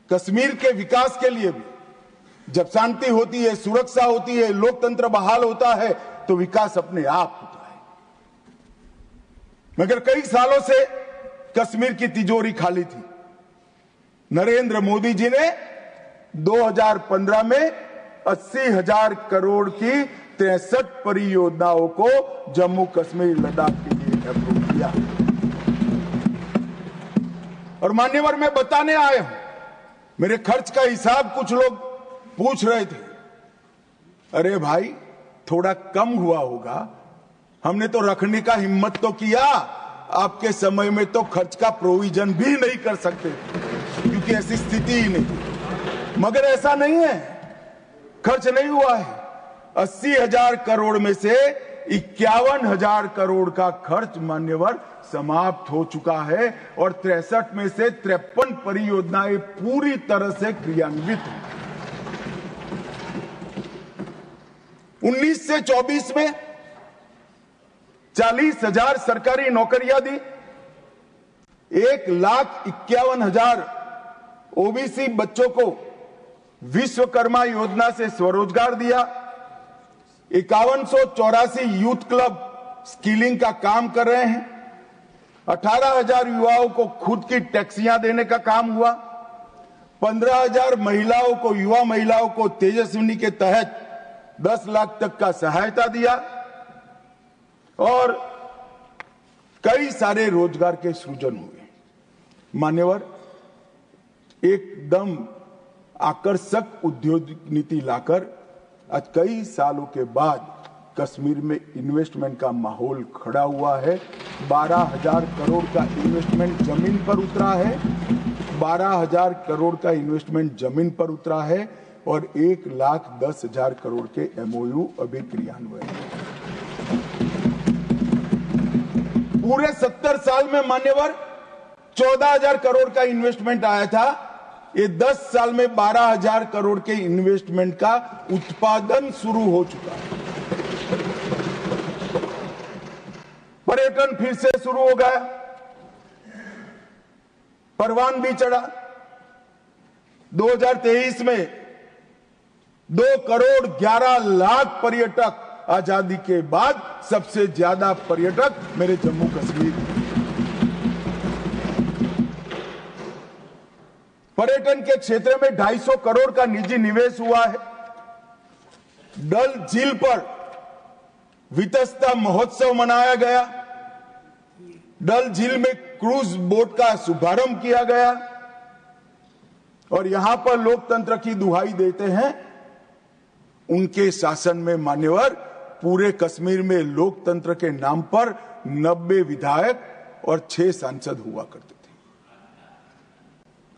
कश्मीर के विकास के लिए भी जब शांति होती है, सुरक्षा होती है, लोकतंत्र बहाल होता है तो विकास अपने आप होता है। मगर कई सालों से कश्मीर की तिजोरी खाली थी। नरेंद्र मोदी जी ने 2015 में 80,000 करोड़ की 63 परियोजनाओं को जम्मू कश्मीर लद्दाख के लिए अप्रूव किया। और मान्यवर, मैं बताने आया हूं, मेरे खर्च का हिसाब कुछ लोग पूछ रहे थे, अरे भाई थोड़ा कम हुआ होगा, हमने तो रखने का हिम्मत तो किया, आपके समय में तो खर्च का प्रोविजन भी नहीं कर सकते क्योंकि ऐसी स्थिति ही नहीं। मगर ऐसा नहीं है, खर्च नहीं हुआ है। 80,000 करोड़ में से 51,000 करोड़ का खर्च मान्यवर समाप्त हो चुका है और 63 में से 53 परियोजनाएं पूरी तरह से क्रियान्वित हैं। 19 से 24 में 40,000 सरकारी नौकरियां दी, 1,51,000 ओबीसी बच्चों को विश्वकर्मा योजना से स्वरोजगार दिया, 5184 यूथ क्लब स्किलिंग का काम कर रहे हैं, 18,000 युवाओं को खुद की टैक्सियां देने का काम हुआ, 15,000 महिलाओं को, युवा महिलाओं को तेजस्विनी के तहत 10 लाख तक का सहायता दिया और कई सारे रोजगार के सृजन हुए। मान्यवर, एकदम आकर्षक उद्योग नीति लाकर आज कई सालों के बाद कश्मीर में इन्वेस्टमेंट का माहौल खड़ा हुआ है। 12,000 करोड़ का इन्वेस्टमेंट जमीन पर उतरा है, 12,000 करोड़ का इन्वेस्टमेंट जमीन पर उतरा है और 1,10,000 करोड़ के एमओयू अभी क्रियान्वयन है। पूरे 70 साल में मान्यवर 14,000 करोड़ का इन्वेस्टमेंट आया था, ये 10 साल में 12,000 करोड़ के इन्वेस्टमेंट का उत्पादन शुरू हो चुका है। पर्यटन फिर से शुरू हो गया, परवान भी चढ़ा। 2023 में 2 करोड़ 11 लाख पर्यटक, आजादी के बाद सबसे ज्यादा पर्यटक मेरे जम्मू कश्मीर। पर्यटन के क्षेत्र में 250 करोड़ का निजी निवेश हुआ है। डल झील पर वितस्ता महोत्सव मनाया गया, डल झील में क्रूज बोट का शुभारंभ किया गया और यहां पर लोकतंत्र की दुहाई देते हैं। उनके शासन में मान्यवर पूरे कश्मीर में लोकतंत्र के नाम पर 90 विधायक और 6 सांसद हुआ करते थे।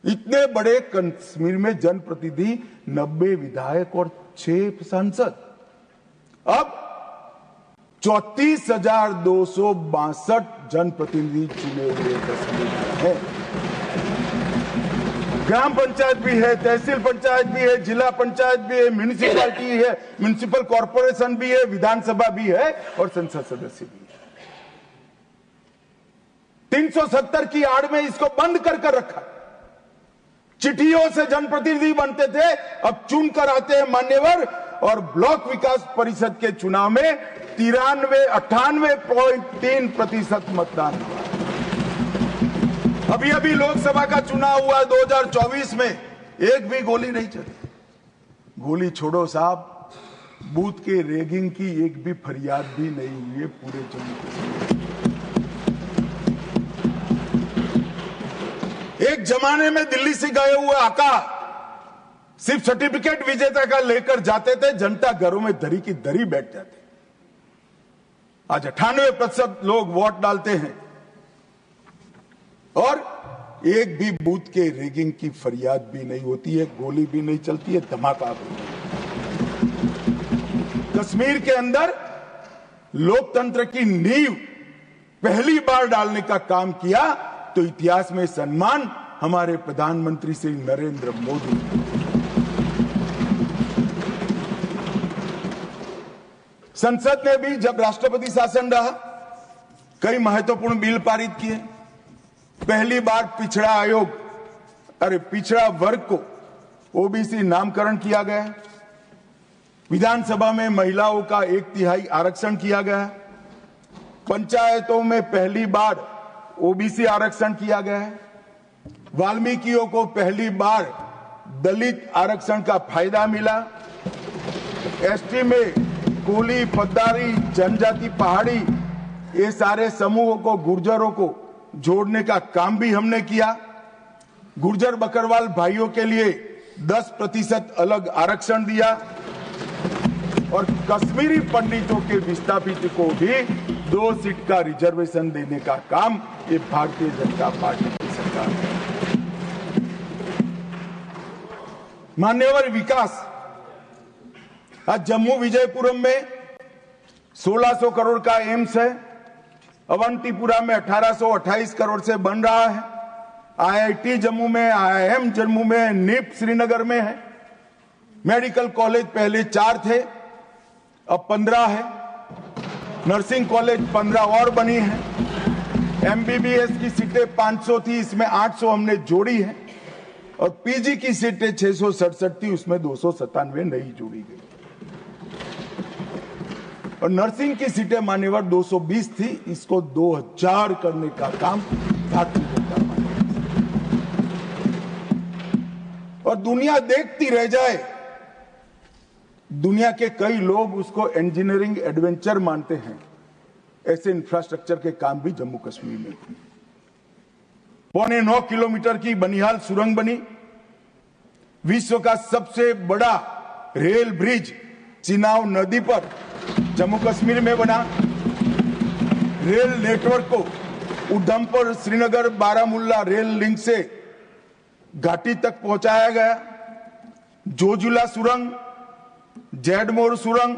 इतने बड़े कश्मीर में जनप्रतिनिधि 90 विधायक और 6 सांसद, अब 34,262 जनप्रतिनिधि चुने हुए कश्मीर में है। ग्राम पंचायत भी है, तहसील पंचायत भी है, जिला पंचायत भी है, म्यूनिसिपैलिटी है, म्यूनिसिपल कॉर्पोरेशन भी है, विधानसभा भी है और संसद सदस्य भी है। 370 की आड़ में इसको बंद कर रखा। चिट्ठियों से जनप्रतिनिधि बनते थे, अब चुन कर आते हैं मान्यवर। और ब्लॉक विकास परिषद के चुनाव में 98.3% मतदान हुआ। अभी लोकसभा का चुनाव हुआ 2024 में, एक भी गोली नहीं चली। गोली छोड़ो साहब, बूथ के रैगिंग की एक भी फरियाद भी नहीं हुई है पूरे जम्मू कश्मीर। एक जमाने में दिल्ली से गए हुए आका सिर्फ सर्टिफिकेट विजेता का लेकर जाते थे, जनता घरों में दरी की दरी बैठ जाते। आज 98% लोग वोट डालते हैं और एक भी बूथ के रैगिंग की फरियाद भी नहीं होती है, गोली भी नहीं चलती है, धमाका भी नहीं। कश्मीर के अंदर लोकतंत्र की नींव पहली बार डालने का काम किया तो इतिहास में सम्मान हमारे प्रधानमंत्री श्री नरेंद्र मोदी। संसद ने भी जब राष्ट्रपति शासन रहा कई महत्वपूर्ण बिल पारित किए। पहली बार पिछड़ा आयोग अरे पिछड़ा वर्ग को ओबीसी नामकरण किया गया। विधानसभा में महिलाओं का 1/3 आरक्षण किया गया। पंचायतों में पहली बार ओबीसी आरक्षण किया गया है। वाल्मीकियों को पहली बार दलित आरक्षण का फायदा मिला। एसटी में कोली, पद्दारी, जनजाति, पहाड़ी ये सारे समूहों को, गुर्जरों को जोड़ने का काम भी हमने किया। गुर्जर बकरवाल भाइयों के लिए 10% अलग आरक्षण दिया और कश्मीरी पंडितों के विस्थापित को भी 2 सीट का रिजर्वेशन देने का काम ये भारतीय जनता पार्टी की सरकार है। मान्यवर विकास, आज जम्मू विजयपुरम में 1600 करोड़ का एम्स है। अवंतीपुरा में 1828 करोड़ से बन रहा है। आईआईटी जम्मू में, आईआईएम जम्मू में, निप श्रीनगर में है। मेडिकल कॉलेज पहले 4 थे, अब 15 है। नर्सिंग कॉलेज 15 और बनी है। एमबीबीएस की सीटें 500 थी, इसमें 800 हमने जोड़ी है। और पीजी की सीटें 667 थी, उसमें 297 नई जोड़ी गई। और नर्सिंग की सीटें मान्यवर 220 थी, इसको 2000 करने का काम भारतीय जनता पार्टी। और दुनिया देखती रह जाए। दुनिया के कई लोग उसको इंजीनियरिंग एडवेंचर मानते हैं। ऐसे इंफ्रास्ट्रक्चर के काम भी जम्मू कश्मीर में हुए। 9.25 किलोमीटर की बनिहाल सुरंग बनी। विश्व का सबसे बड़ा रेल ब्रिज चिनाब नदी पर जम्मू कश्मीर में बना। रेल नेटवर्क को उधमपुर, श्रीनगर, बारामुल्ला रेल लिंक से घाटी तक पहुंचाया गया। जोजिला सुरंग, जैडमोर सुरंग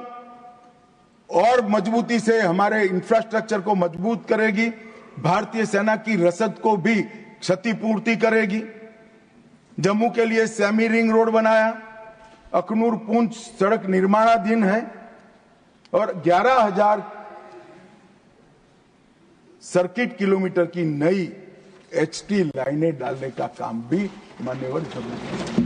और मजबूती से हमारे इंफ्रास्ट्रक्चर को मजबूत करेगी। भारतीय सेना की रसद को भी क्षतिपूर्ति करेगी। जम्मू के लिए सेमी रिंग रोड बनाया। अखनूर पुंछ सड़क निर्माणाधीन है और 11,000 सर्किट किलोमीटर की नई एचटी लाइनें डालने का काम भी मान्यवर जम्मू